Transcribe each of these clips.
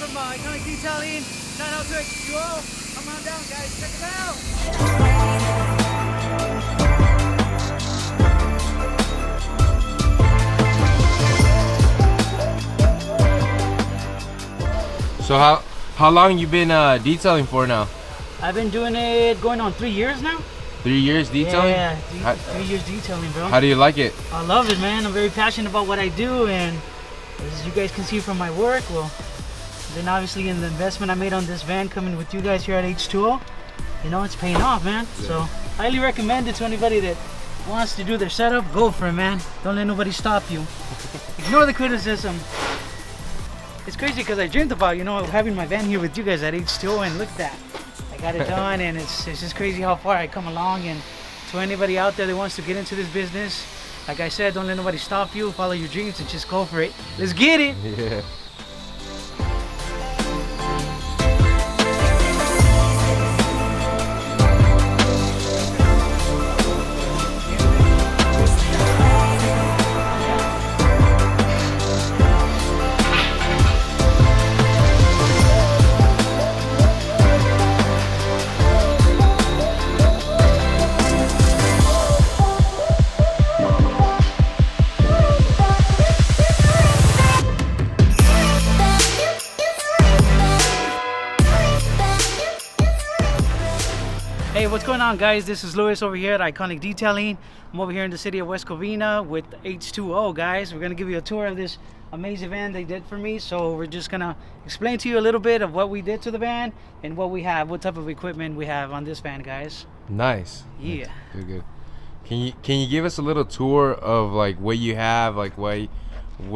from Iconic Detailing. Shout out to H2O. Come on down, guys. Check it out. So how long you been detailing for now? I've been doing it going on 3 years now. 3 years detailing? Yeah, 3 years detailing, bro. How do you like it? I love it, man. I'm very passionate about what I do, and as you guys can see from my work, well, then obviously in the investment I made on this van coming with you guys here at H2O, you know, it's paying off, man. Yeah. So highly recommend it to anybody that wants to do their setup. Go for it, man. Don't let nobody stop you. Ignore the criticism. It's crazy because I dreamed about, you know, having my van here with you guys at H2O, and look at that. I got it done, and it's just crazy how far I come along. And to anybody out there that wants to get into this business, like I said, don't let nobody stop you. Follow your dreams and just go for it. Let's get it. Yeah. Hey, what's going on, guys? This is Louis over here at Iconic Detailing. I'm over here in the city of West Covina with H2O, guys. We're gonna give you a tour of this amazing van they did for me. So we're just gonna explain to you a little bit of what we did to the van and what we have, what type of equipment we have on this van, guys. Nice. Yeah. Good. Can you give us a little tour of like what you have, like what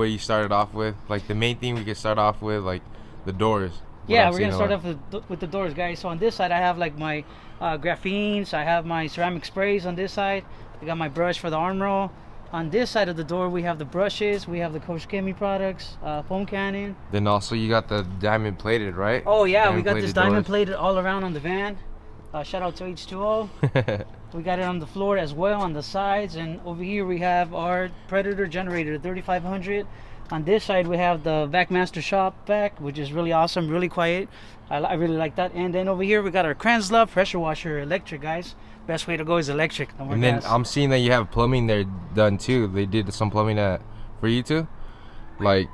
you started off with, like the main thing we could start off with, like the doors. Yeah, we're gonna start off with the doors, guys. So on this side I have like my graphenes, I have my ceramic sprays on this side, I got my brush for the arm roll. On this side of the door we have the brushes, we have the Coach Kimmy products, foam cannon. Then also you got the diamond plated, right? Oh yeah, we got this diamond plated all around on the van. Shout out to H2O. We got it on the floor as well, on the sides, and over here we have our Predator generator 3500. On this side we have the VacMaster shop vac, which is really awesome, really quiet. I really like that. And then over here we got our Kranzla pressure washer electric, guys. Best way to go is electric. And then I'm seeing that you have plumbing there done too. They did some plumbing for you too, like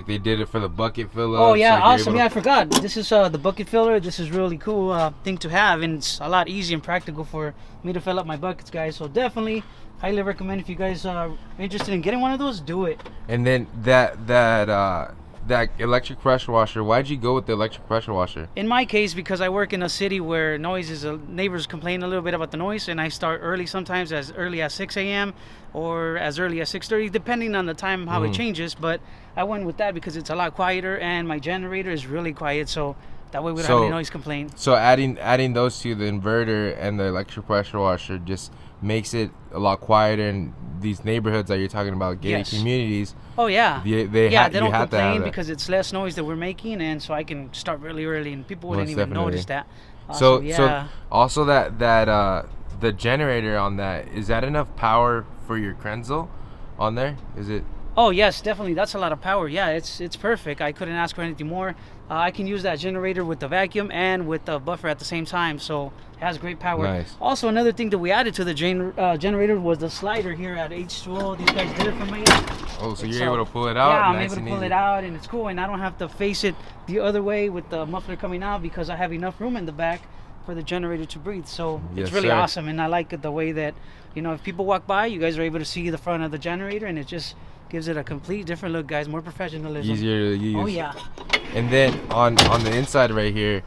they did it for the bucket filler. Oh yeah, awesome. Yeah, I forgot. This is the bucket filler. This is really cool thing to have, and it's a lot easier and practical for me to fill up my buckets, guys. So definitely highly recommend, if you guys are interested in getting one of those, do it. And then that electric pressure washer, why'd you go with the electric pressure washer? In my case, because I work in a city where neighbors complain a little bit about the noise, and I start early, sometimes as early as 6 a.m. or as early as 6:30, depending on the time how it changes. But I went with that because it's a lot quieter, and my generator is really quiet, so that way we don't have any noise complaint. So adding those two, the inverter and the electric pressure washer, just makes it a lot quieter in these neighborhoods that you're talking about, gated communities. Oh yeah, they don't complain because it's less noise that we're making, and so I can start really early, and people wouldn't even notice that. So also that the generator on that, is that enough power for your Kranzla on there? Is it? Oh yes, definitely. That's a lot of power. Yeah, it's perfect. I couldn't ask for anything more. I can use that generator with the vacuum and with the buffer at the same time, so it has great power. Nice. Also, another thing that we added to the generator was the slider here at H2O. These guys did it for me. Oh, so you're able to pull it out? Yeah, I'm able to pull it out, and it's cool, and I don't have to face it the other way with the muffler coming out because I have enough room in the back for the generator to breathe. So it's really awesome, and I like it the way that, you know, if people walk by, you guys are able to see the front of the generator, and it just gives it a complete different look, guys. More professionalism. Easier to use. Oh yeah. And then on the inside right here,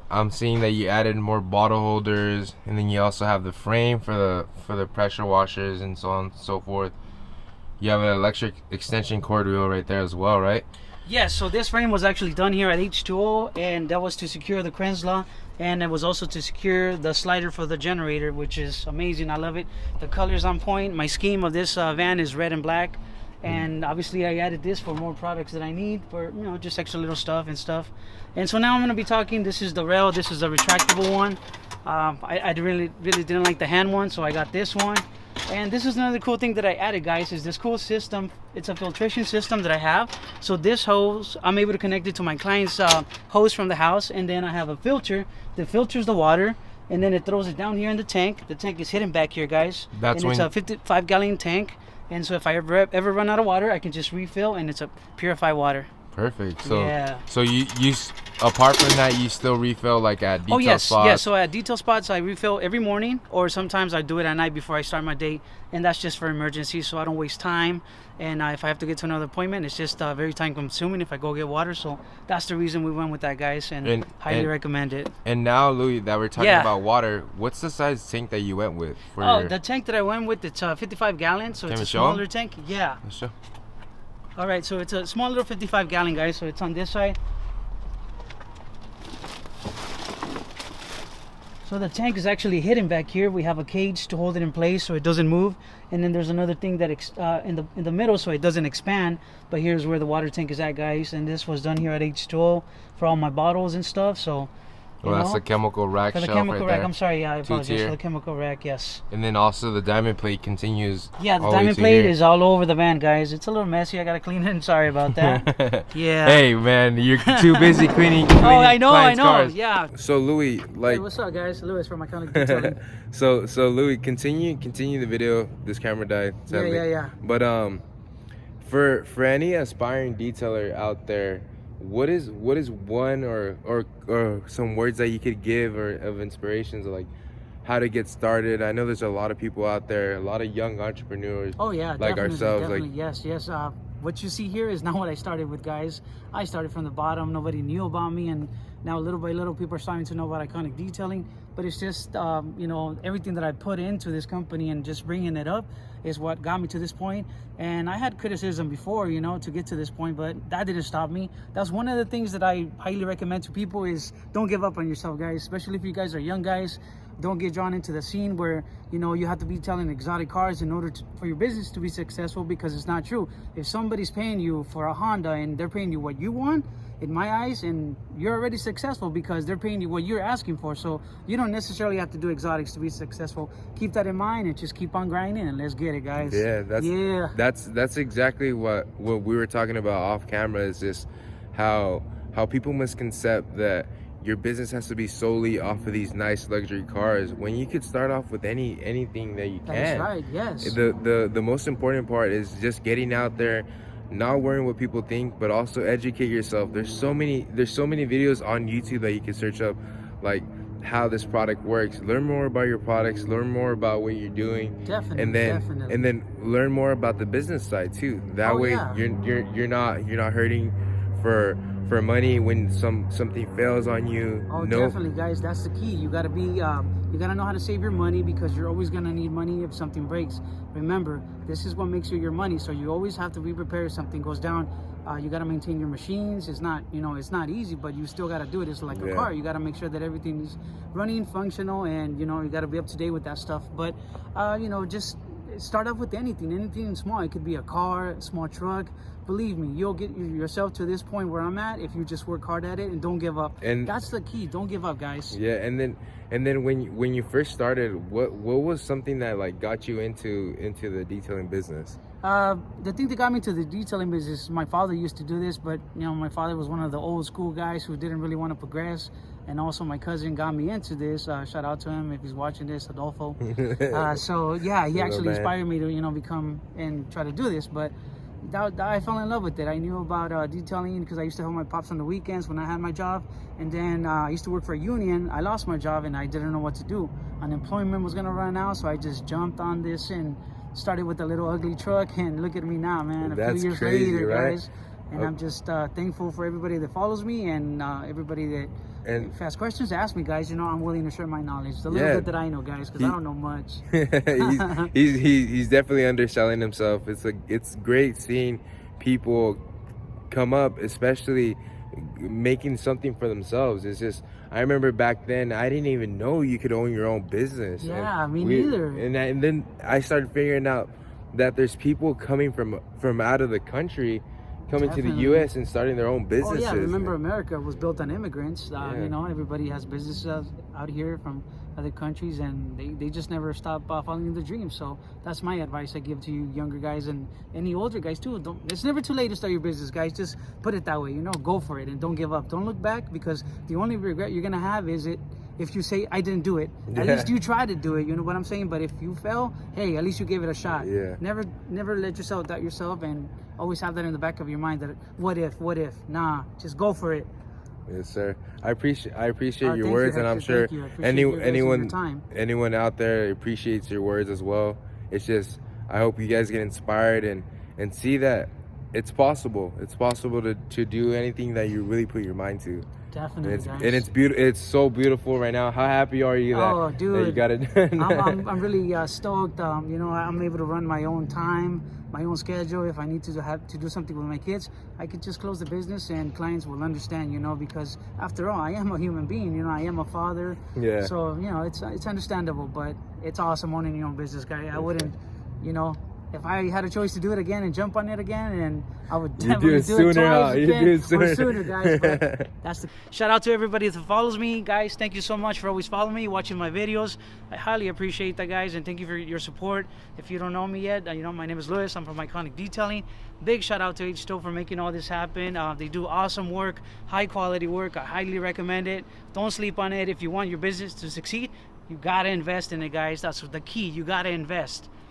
I'm seeing that you added more bottle holders, and then you also have the frame for the pressure washers and so on and so forth. You have an electric extension cord wheel right there as well, right? Yes, so this frame was actually done here at H2O, and that was to secure the Kranzla, and it was also to secure the slider for the generator, which is amazing. I love it. The color's on point. My scheme of this van is red and black, and obviously I added this for more products that I need for, you know, just extra little stuff and stuff. And so now I'm going to be talking. This is the rail. This is a retractable one. I really didn't like the hand one, so I got this one. And this is another cool thing that I added, guys, is this cool system. It's a filtration system that I have. So this hose, I'm able to connect it to my client's hose from the house, and then I have a filter that filters the water, and then it throws it down here in the tank. The tank is hidden back here, guys. That's and when it's a 55-gallon tank. And so if I ever run out of water, I can just refill, and it's a purified water. Perfect. So yeah. So you apart from that, you still refill like at detail spots? Yes. So at detail spots, I refill every morning, or sometimes I do it at night before I start my day, and that's just for emergencies, so I don't waste time. And if I have to get to another appointment, it's just very time consuming if I go get water. So that's the reason we went with that, guys, and highly recommend it. And now, Louis, that we're talking about water, what's the size tank that you went with? The tank that I went with, it's 55 gallons, so it's a smaller tank. Yeah. Let's show. All right, so it's a small little 55-gallon, guys. So it's on this side. So the tank is actually hidden back here. We have a cage to hold it in place so it doesn't move, and then there's another thing that in the middle so it doesn't expand. But here's where the water tank is at, guys, and this was done here at H2O for all my bottles and stuff. So that's the chemical rack for the shelf chemical right rack. there. I'm sorry, I apologize Two-tier. for the chemical rack. Yes. And then also the diamond plate continues. Yeah, the diamond plate is all over the van, guys. It's a little messy. I gotta clean it. And sorry about that. Yeah. Hey man, you're too busy cleaning. Oh, I know. Cars. Yeah. So Louis, Hey, what's up, guys? Louis from Iconic Detailing. so Louis, continue the video. This camera died. Sadly. Yeah. But for any aspiring detailer out there, what is one or some words that you could give or of inspirations of like how to get started? I know there's a lot of people out there, a lot of young entrepreneurs. Oh yeah, like ourselves. Definitely. Like yes. What you see here is not what I started with, guys. I started from the bottom. Nobody knew about me, and now little by little people are starting to know about Iconic Detailing. But it's just everything that I put into this company and just bringing it up is what got me to this point. And I had criticism before, to get to this point, but that didn't stop me. That's one of the things that I highly recommend to people is don't give up on yourself, guys, especially if you guys are young guys. Don't get drawn into the scene where you have to be selling exotic cars in order for your business to be successful, because it's not true. If somebody's paying you for a Honda and they're paying you what you want, in my eyes, and you're already successful because they're paying you what you're asking for. So you don't necessarily have to do exotics to be successful. Keep that in mind and just keep on grinding, and let's get it, guys. That's exactly what we were talking about off camera, is just how people misconcept that your business has to be solely off of these nice luxury cars, when you could start off with anything that you can. That's right. Yes. The most important part is just getting out there, not worrying what people think, but also educate yourself. There's so many videos on YouTube that you can search up, like how this product works. Learn more about your products, learn more about what you're doing. Definitely. And then learn more about the business side too. That way you're not hurting for money when something fails on you. Definitely, guys. That's the key. You gotta be you gotta know how to save your money, because you're always gonna need money if something breaks. Remember, this is what makes you your money, so you always have to be prepared if something goes down. You gotta maintain your machines. It's not it's not easy, but you still gotta do it. It's like a car. You gotta make sure that everything is running, functional, and you gotta be up to date with that stuff. But just start off with anything small. It could be a car, a small truck. Believe me, you'll get yourself to this point where I'm at if you just work hard at it and don't give up. And that's the key. Don't give up, guys. Yeah, and then when you first started, what was something that like got you into the detailing business? The thing that got me to the detailing business, my father used to do this, but my father was one of the old school guys who didn't really want to progress. And also my cousin got me into this. Shout out to him if he's watching this, Adolfo. So yeah, he actually inspired me to become and try to do this. But I fell in love with it. I knew about detailing because I used to help my pops on the weekends when I had my job. And then I used to work for a union. I lost my job and I didn't know what to do. Unemployment was gonna run out, so I just jumped on this and started with a little ugly truck. And look at me now, man. A few years later, guys. And I'm just thankful for everybody that follows me and everybody that if has questions, ask me, guys. I'm willing to share my knowledge. The little bit that I know, guys, because I don't know much. he's definitely underselling himself. It's great seeing people come up, especially making something for themselves. It's just, I remember back then I didn't even know you could own your own business. Yeah, me neither. And then I started figuring out that there's people coming from out of the country coming to the Definitely. U.S. and starting their own Oh businesses. yeah, remember man. America was built on immigrants. Yeah. You know, everybody has businesses out here from other countries, and they just never stop following their dreams. So that's my advice I give to you younger guys and any older guys too. It's never too late to start your business, guys. Just put it that way. You know, go for it and don't give up. Don't look back, because the only regret you're gonna have is it. If you say I didn't do it, at least you try to do it. You know what I'm saying? But if you fail, hey, at least you gave it a shot. Yeah. Never let yourself doubt yourself, and always have that in the back of your mind that what if? Nah, just go for it. Yes, sir. I appreciate your Thank words, you, and I'm Hector. sure Thank you. I appreciate you guys and your time. anyone out there appreciates your words as well. It's just, I hope you guys get inspired and see that it's possible. It's possible to do anything that you really put your mind to. Definitely, guys. And it's beautiful. It's so beautiful right now. How happy are you that you got it done? I'm really stoked. You know, I'm able to run my own time, my own schedule. If I need to have to do something with my kids, I could just close the business, and clients will understand. You know, because after all, I am a human being. You know, I am a father. Yeah. So you know, it's understandable, but it's awesome owning your own business, guy. I wouldn't, you know. If I had a choice to do it again and jump on it again, and I would definitely do it twice again, or sooner, guys. But that's the shout out to everybody that follows me, guys. Thank you so much for always following me, watching my videos. I highly appreciate that, guys, and thank you for your support. If you don't know me yet, you know, my name is Louis. I'm from Iconic Detailing. Big shout out to H2O for making all this happen. They do awesome work, high quality work. I highly recommend it. Don't sleep on it. If you want your business to succeed, you gotta invest in it, guys. That's the key. You gotta invest.